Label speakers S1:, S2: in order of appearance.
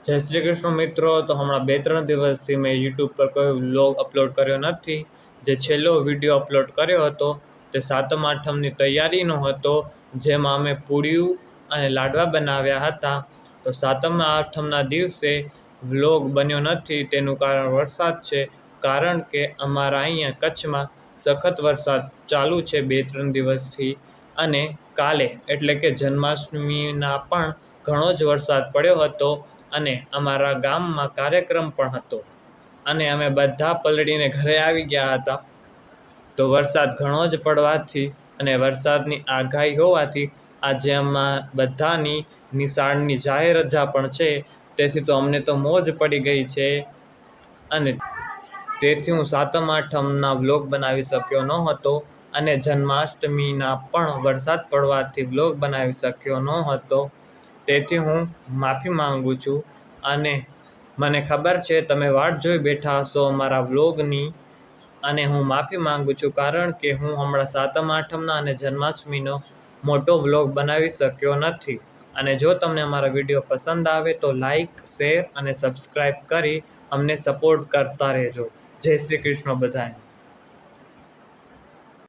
S1: જય શ્રી કૃષ્ણ મિત્રો। તો હમણાં 2-3 દિવસથી મેં યુટ્યુબ પર કોઈ વ્લોગ અપલોડ કર્યો નથી। જે છેલ્લો વિડીયો અપલોડ કર્યો હતો તે સાતમ આઠમની તૈયારીનો હતો, જેમાં અમે પૂરીયું અને લાડવા બનાવ્યા હતા। તો સાતમ આઠમના દિવસે વ્લોગ બન્યો નથી, તેનું કારણ વરસાદ છે। કારણ કે અમારા અહીંયા કચ્છમાં સખત વરસાદ ચાલુ છે 2-3 દિવસથી, અને કાલે એટલે કે જન્માષ્ટમીના પણ ઘણો જ વરસાદ પડ્યો હતો અને અમારા ગામમાં કાર્યક્રમ પણ હતો અને અમે બધા પલળીને ઘરે આવી ગયા હતા। તો વરસાદ ઘણો જ પડવાથી અને વરસાદની આગાહી હોવાથી આજે અમારા બધાની નિશાળની જાહેર રજા પણ છે। તેથી તો અમને તો મોજ પડી ગઈ છે, અને તેથી હું સાતમ આઠમના વ્લોગ બનાવી શક્યો ન હતો, અને જન્માષ્ટમીના પણ વરસાદ પડવાથી વ્લોગ બનાવી શક્યો ન હતો। તેથી હું માફી માંગુ છું, અને મને ખબર છે તમે વાટ જોઈ બેઠા હશો અમારા વ્લોગની, અને હું માફી માંગુ છું કારણ કે હું હમણાં સાતમ આઠમના અને જન્માષ્ટમીનો મોટો વ્લોગ બનાવી શક્યો નથી। અને જો તમને અમારા વિડીયો પસંદ આવે તો લાઈક, શેર અને સબસ્ક્રાઈબ કરી અમને સપોર્ટ કરતા રહેજો। જય શ્રી કૃષ્ણ બધાને।